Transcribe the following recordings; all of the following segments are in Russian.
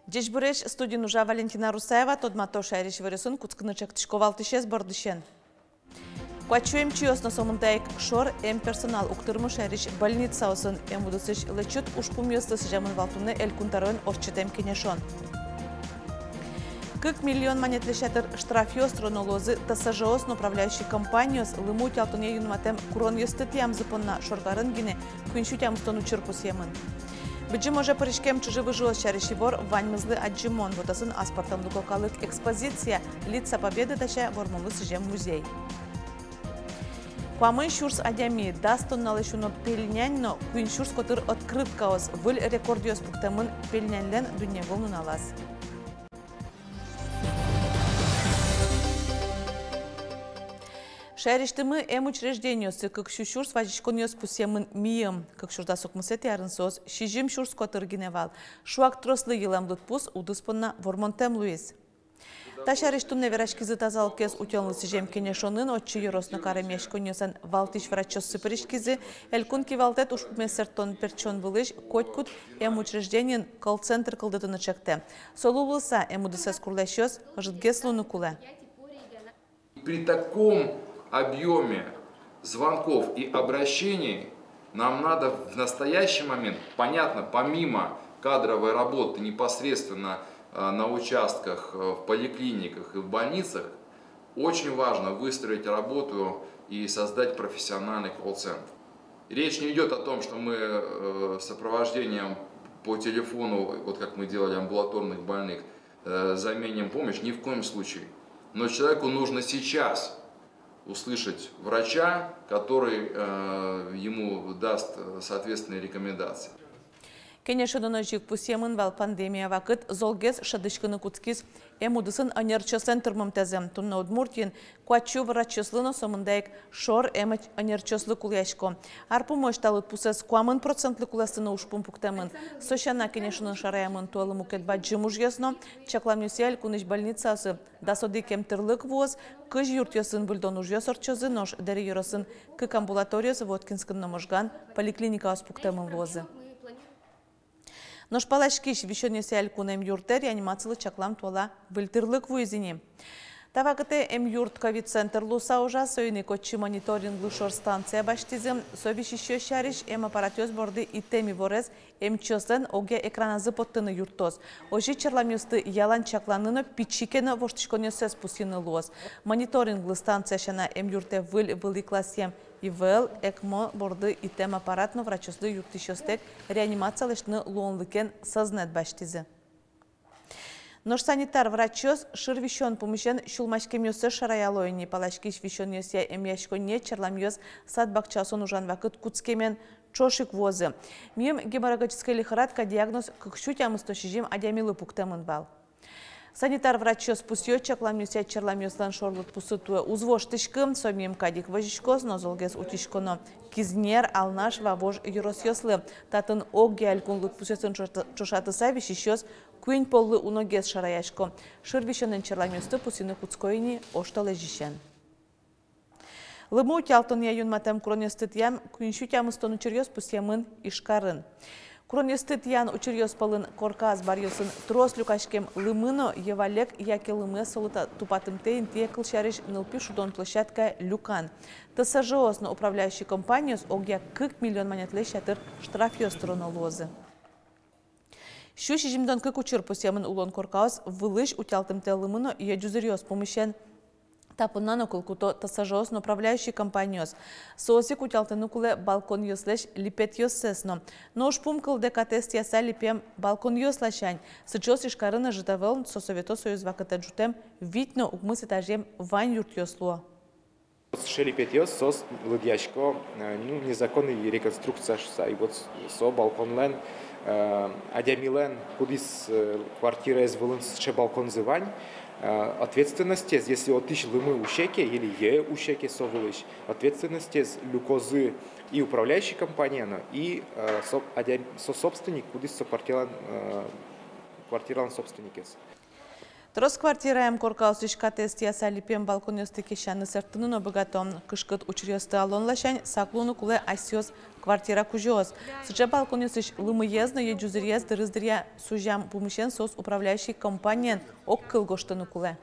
Дежбуреш студия нужа Валентина Русаева, тодмато шайриш вырысын куцкынычек тишковалтышез бардышен. Куачуем чиос на сомындайк шор персонал уктырмы шайриш больница осын удысыш лечут ушпумьёсты сыжамын валтуны кунтарон орчетем кенешон. 40 миллион монетлешетер штраф стронолозы ТСЖОС управляющей компанию с лымуть алтуне юнматем курон ёстытям запонна шоргарын гине күншутям стону чырпусемын. Бджим уже паришкем чужевы жил шаришибор ваньмызлы аджимон вотасын аспартам лукокалык экспозиция лица победы таща вормулы сыжем музей. Куамын шурс адями дастон налышуно пельнянь, но куин шурс котыр открыт каос выль рекордиос пуктамын пельнянлен дунья волну налаз. Шайриштымы учреждениосы, как шушурс вазишкониос пусемын мием, как шурдасок мысет ярынсоз, шижим шурс котыр геневал, шуак трослы елам лутпус удыспонна вормонтем луис. Та шайриштым неверашкизы тазалкез утенлы сижем кенешонын, отчы юросно каремеш коньосан валтиш врачос сыпыришкизы, элькун кивалтет ушпмесертон перчон вылыш, котькут учрежденien колл-центр кылдытыны чекте. Солулыса удысес курлешёс, жытгеслуны куле. При таком объеме звонков и обращений нам надо в настоящий момент, понятно, помимо кадровой работы непосредственно на участках, в поликлиниках и в больницах, очень важно выстроить работу и создать профессиональный колл-центр. Речь не идет о том, что мы сопровождением по телефону, вот как мы делали амбулаторных больных, заменим помощь, ни в коем случае. Но человеку нужно сейчас услышать врача, который ему даст соответственные рекомендации. Кенешодоно жик пусемын вал пандемия вакыт золгез шадышкыны куцкиз удысын анерчослен турмамтазем. Тунна Удмуртин куачу врачослыно сомындайк шор анерчослы куляшко. Арпу мошталыт пусес куамын процентлы куласыны ушпун пуктамын. Сощана кенешодон шараямын туалы мукетба джимуж ясно, чакламнюсель куныш больницасы. Дасоды кемтырлык воз, кыж юртьосын бульдон уж ясорчозы, нож дари юросын кык амбулаториясы Воткинскын наможган поликлиника аспуктамын возы. Нож палашкиш вещёнесе алькунем юртер реанимациялы чаклам туала выльтырлык вуизини. Тавакыте юрт ковид-центр луса ужа сөйни кочи мониторинглы шор станция баштизым совиш еще шариш аппаратёс борды и теми ворез чослен оге экраназы поттыны юртоз. Ожи черламюсты ялан чакланыны пичикена воштышконёсе спусины луоз. Мониторинглы станция шана юрте выль классием ИВЛ, ЭКМО, борды и тем аппаратно врачослы юртышостек реанимациялышны луонлыкен сознат баштизы. Нож санитар врачос ширвищон помещен шулмашкемёсы шараялойни палашкиш вищонёсе яшконе черламёс садбакчасон ужан вакыт куцкемен чошик возы. Мим геморрагическая лихорадка диагноз кыкшутям истощижим адямилы пуктемын бал. Санитар врачос пусё чакламёсе черламёслан шорлыт пусытуэ узвоштышкым сомим кадик вожишкос нозолгес утишконо кизнер алнаш вавож юросёслы татын огге алькунлык пусёсын чошатыса вишишёс куин поллы уногес шараяшко. Ширвищонен черламёсты пусины куцкоини ошталы жишен. Лыму тялтон яюн матем кронестытьям куиншутям истону черьёс пусьямын ишкарын. Кронестытьян учерьёс полын корказ барьёсын трос люкашкем лымыно евалек яки лымы солыта тупатымтейн текл шариш нылпи шудон площадка люкан. ТСЖОС на управляющей компанию с огя 40 миллион монетлы шатыр штраф ёстроно лозы. Щущи жимдон как учер пусемын улон коркаус вылыш утялтымте лымыно яджузырьёс помещен тапынан окулкуто ТСЖОС на управляющей компанию. Соосик утялтыны куле балкон ёслеш липет ёссесно. Но уж пумкал ДКТС яса липем балкон ёслашань. Сычос ишкарына житавел со Совето Союз вакыта джутем видно укмыс этажем вань юрт ёслуа. Шелипет ёс сос лыдьяшко незаконный реконструкция шса. И вот со балконлен адямилен кудис квартира из вылын ше балкон зывань. Ответственность, если вот тысяч лымы ушеки или е ушеки совылыш, ответственность люкозы и управляющей компании, и собственник, куда квартиран собственник. Трос квартираем коркаусыш катестия салипем балкон ёстыки шаны сыртынын обыгатом кышкыт учрёсты алонлашань саклуну куле асёс квартира кужёс. Сыча балкон ёстыш лымыезно ежузырьез дырыздырья сужам бумышен сос управляющий компаниян оккыл гоштыны куле.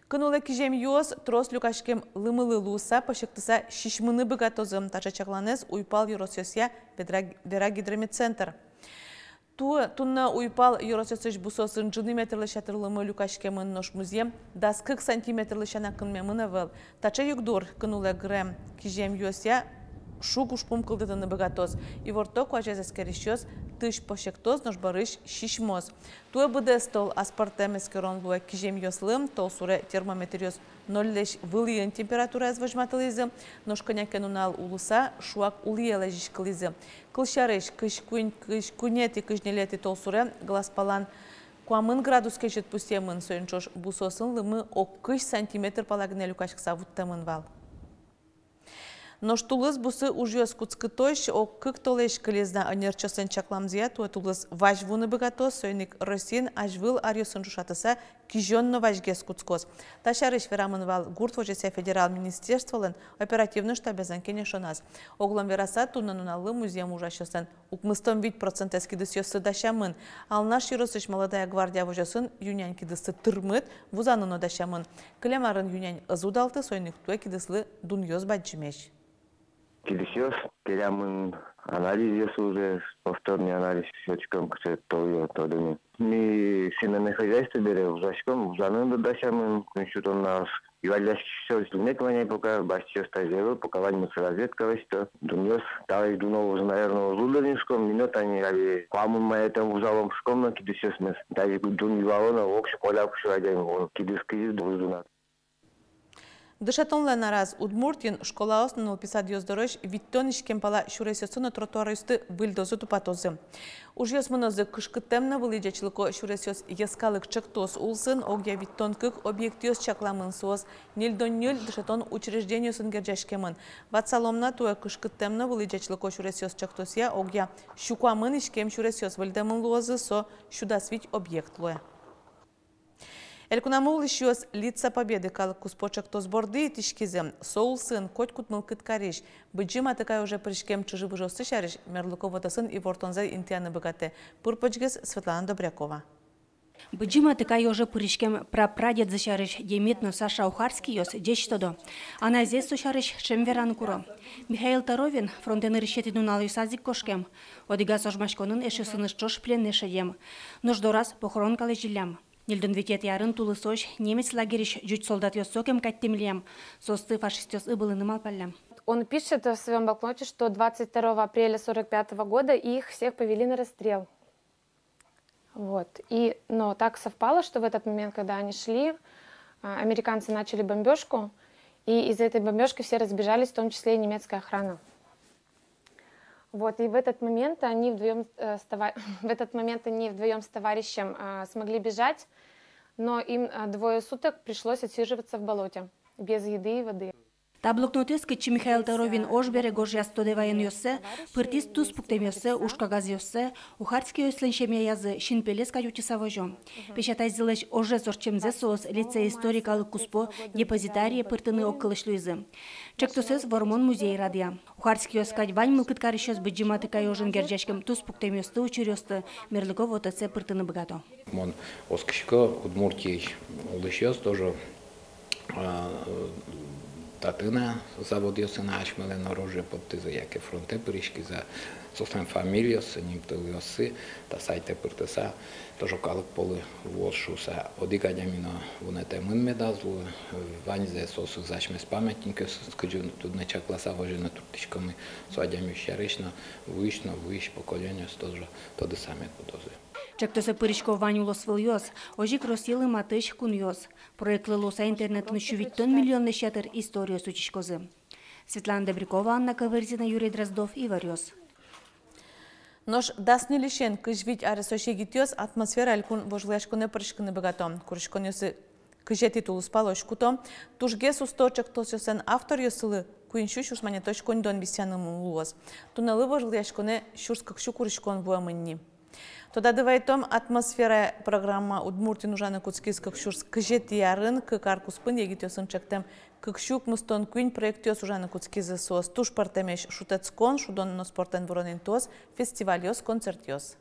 Кынулы кижем ёс трос люкашкем лымылы луса пошыктыса шишмыны быгатозым тачачакланез уйпал юросёсья бера гидромедцентр. Тунна уйпал юросёсыш бусосын жыны метрлы шатырлымы люкашкемын нош музем, дас 40 сантиметрлы шанакын мемынавыл. Тача югдур кынулы грэм кижем ёсья шугуш пумкылдытыны быгатоз. И ворток важез эскерещёс тыш пошектоз нош барыш шишмоз. Туэ быдэ стол аспартем эскерон луэ кижем ёслым, тол суре термометриоз 0 вылыйын температура эзважматылызы, нош конякен унал улуса шуак улиела жишкылызы. Кылшарыш кыш кунети кыжнелети тол суре глаз палан куамын градус кешет пустемын сойнчош бусосын лымы ок 40 сантиметр палагне люкашкса вуттамын вал. Но штулыз бусы ужьёс куцкытойш о кык толеш кылезна анерчосын чакламзия туа тулыз важ вуны быгатос сойник росин ажвыл арьосын жушатыса кижённо важгес куцкос. Ташарыш верамын вал гурт вожесе федерал министерстволын оперативный штабезан кенешоназ. Оглом вераса туннануналы музеем ужащосын укмыстом вид процент эскидыс ёсы дашамын. Ал наш юросыш молодая гвардия вожесын юнян кидысы тырмыт вузаныно дашамын. Клемарын юнян ызудалты сойник туа кидыслы дун ёз баджимеш. Кидисёс, терямын анализ уже, повторный анализ счетчиком, кстати, то ми семейное хозяйство берем, зачком, заныны дашамын, что нас ювальяшки все излинеквание, пока башчё стазеру, пока ваньмусы разведка, что думёс, давай дунову, наверное, лударниском, минут они, али, кламын моя там узалом шком, на кидисёс мес, даже дун валона, окши поля пушу один, кидис дуна. Дышатонлы нараз Удмуртин школа основнул писать ёздорож виттон ишкемпала шуресёсыны тротуарысты бульдозы тупатозы. Уж ёсмынозы кышкытемна вылыджачлыко шуресёс ескалык чыктос улсын, огя виттон кык объектиос чакламын соос, нельдон-нель дышатон учреждениёсын герджашкемын. Ватсаломна туэ кышкытемна вылыджачлыко шуресёс чактосья, огя щукуамын ишкем шуресёс выльдамын луозы со щудасвить объект луэ. Элькунамул еще лица победы калык куспочек то сборды и тишкизем. Соул сын, коть кутмыл кыткариш. Быджима такая уже пришкем чужи выжосты шариш. Мерлукова сын и вортонзай интианы богате. Пурпочгес Светлана Добрякова. Быджима такая уже пришкем прапрадед зашариш. Деметно Саша Ухарский ёс дечь тодо. Она здесь сушариш чем веран куро. Михаил Таровин фронтен решети дунал юсазик кошкем. Одига сожмашконын эши сыныш чош пленне шедем. Нуждораз похорон калежилям. Нельдон ветет ярын тулысош, немец лагериш жуть солдат ёсокем каттемлем, состы фашистёс ыбылыным алпалям. Он пишет в своем блокноте, что 22 апреля 1945 года их всех повели на расстрел. Вот. Но так совпало, что в этот момент, когда они шли, американцы начали бомбежку, и из этой бомбежки все разбежались, в том числе и немецкая охрана. Вот, и в этот момент они вдвоем с товарищем смогли бежать, но им 2 суток пришлось отсиживаться в болоте, без еды и воды. Та блокнотес кычы Михаил Таровин ожбере гожья стодевайын ёссе, пыртис тус пуктем ёссе, ушкагаз ёссе, ухарский ёсленшеме язы, шинпелес каюти савожо. Печатай зылыш оже зорчемзе соос лице историкалы куспо депозитария пыртыны оккылышлуйзы. Чектосес вормон музей радия. Ухарский ёскать вань мылкыткарищёс быджима тыкай ожын герджашкем тус пуктем ёсты учурёсты, мерлыко вотаце пыртыны быгато. Мон оскишко Удмуртий улышёс тоже Татына завод ёсы на ашмелен оружие под тызы, яке фронте пыришки за собствен фамилиос, нимтыл ёсы, та сайте пыртыса, тоже калык полы волшуса, одигадямино вунете мын медазлу, ваньзе сосу зашмес памятника, скажу тут нача класса вожена туртишками, суадями щарышно, выш поколение, тоже тоды сами кудозы. Чектосе пыришко ванюлос выльёс, ожик росилы матыш кун ёс. Проектлы лоса интернетын шувиттон миллионный шатыр историю сучишкозы. Светлана Добрякова, Анна Кавырзина, Юрий Дроздов, Ивар Ёс. Нож дасны лишен кыжвить арысоше гитёс атмосфера алькун вожлешконе прышкыны богатом. Курышконёсы кыжети тулуспалош куто. Тужге сусточек тосёсен автор ёсылы куиншу шушмане точкон дон бисяным луоз. Туналы вожлешконе шурскакшу курышкон буамынни. Тода давайтом атмосфера программа Удмуртия нужаны куцкис кыкшурс кыжети ярын кыкаркуспын егитёсын чектем кыкшук мустон куин проектёс ужаны куцкизы сос туш партемеш шутецкон шудон но спортен воронен тос фестивалёс концертёс.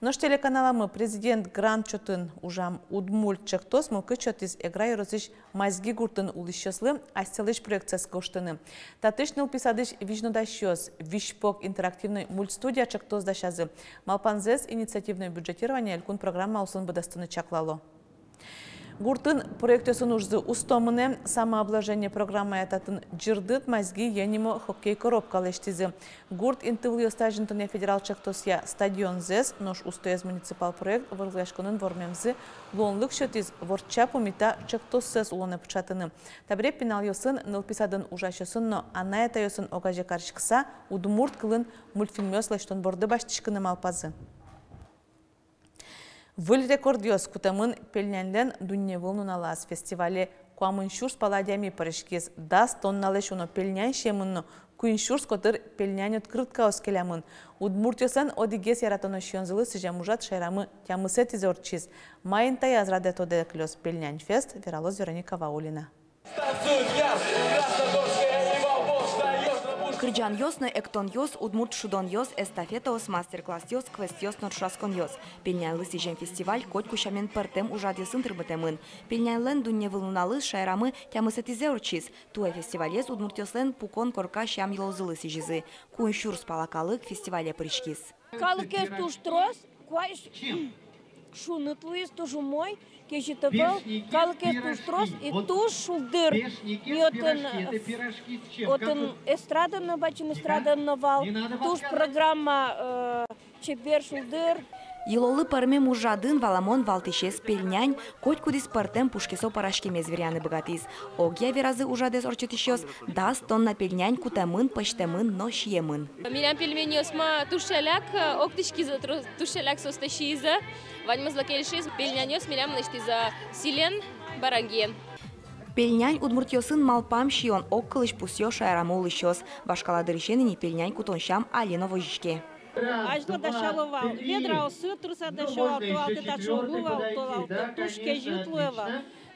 Наш телеканаламы президент Грант чотын ужам Удмурт чектос мылкы чотиз эграй розыш майзги гуртын улышчослы астелыш проекцияс коштыны. Татышныл писадыш вижнодащёс вишпок интерактивный мультстудия чектос дащазы. Малпанзес инициативное бюджетирование элькун программа усын бадастыны чаклало. Гуртын проектесын ужзы устомыне самообложение программы этатын джирдыт майзги янимо хоккей коробкалы эштизы. Гурт интывлы стажинтыне федерал чектосия стадион зес, нож устоез муниципал проект вырглашконын вормемзы лонлык шетиз ворчапу мита чектосес улоны пчатыны. Табре пинал йосын нылписадын ужащосын, но ана это йосын огаже каршкса удмурт кылын мультфильмёслы штон борды баштышкыны малпазы. Выл рекордиос кутамын пельнянлен дунне волнун алас фестивале куамын шурс паладями парышкез дас тонналеш уно пельнян шемынно куин шурс котыр пельнян открытка оскелямын. Удмуртиосан одигес яратоно шионзылы сижамужат шайрамы тямысет изорчиз. Майын таяз радетоде клёс пельнян фест Вералоз Вероника Ваулина. Кырджан ёсны эктон ёс, удмурт шудон ёс, эстафетаос, мастер-класс ёс, квест ёс, норшаскон ёс. Пельнянлы сижен фестиваль, коть кушамен партем ужад ёсын тырбытемын. Пельнянлен дунне вылуналы шайрамы тямысетизе урчиз. Туэ фестивалез удмурт ёслен пукон корка шам ёлзылы сижизы. Куин шурс палакалык фестивале прыщкиз. Калыкес туш трос, куайш шунытлыйс тушу мой, кешитывал, калыкес туш трос и туш шулдыр. Отын эстраданно бачын эстраданно вал, туш программа чебер шулдыр. Елолы пармем ужадын валамон валтышес пельнянь, коть кудис партем пушкесо парашкемез веряны богатиз. Огья веразы ужадес орчетищёс, дас тонна пельнянь кутамын, паштемын, но шиемын. Мирям пельмени осма тушаляк, октышки за тушаляк состащиза, ваньмазла келишиз, пельнянёс мирям наштиза силен баранген. Пельнянь удмуртьосын малпам шион оккылыш пусё шайраму улышёс. Башкаладырышенini пельнянь кутоншам алино вожишке. Ажда дашаловал, ведра осы, труса дашаловал, туалты тачоглувал, туалты тушке житлувал.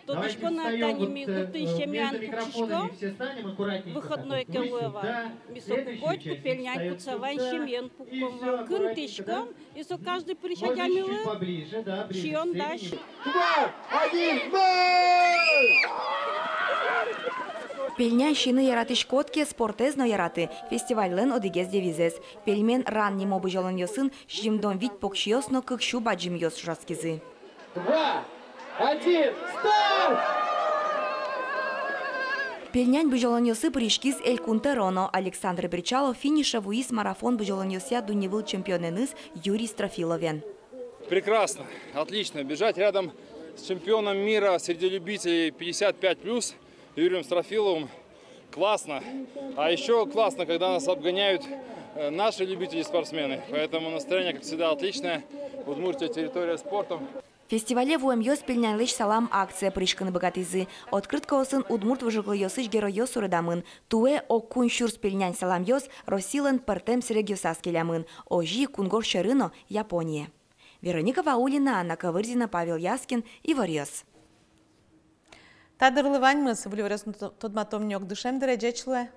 Тодышко на таними гутын щемян кучишко, выходной келуева. Мисоку котку, пельнянь куцавань щемян пукова. Кынтышко, и со каждый прищадямилы, щион даш. 2, 1, гол! Пельнян шины яратыш котке спортезно яраты. Фестивальлен одигез девизес. Пельмен ран немо быжалын йосын, жимдон вид покшиосно кыкшу баджим йос жаскизы. 2, 1, старт! Пельнянь быжалын йосы пришкиз эль кунтероно. Александр Бричалов финиша вуис марафон быжалын йося дуневыл чемпионеныз Юрий Строфиловен. Прекрасно, отлично. Бежать рядом с чемпионом мира среди любителей 55+, Юрием Строфиловым. Классно. А еще классно, когда нас обгоняют наши любители-спортсмены. Поэтому настроение, как всегда, отличное. Удмуртия — территория спорта. В фестивале вуэмьёс пельнянлыш салам акция прышканы богатызы. Открытка осын удмурт выжиглы йосыш герой йосу рыдамын. Туэ о кун шурс пельнян салам йос Росилен партем сирек йосас келямын. Ожи кунгор шарыно Япония. Вероника Ваулина, Анна Кавырзина, Павел Яскин и Варьёс. Тадырлывань мы с Вливерес тодматом нёк дышем деречечле.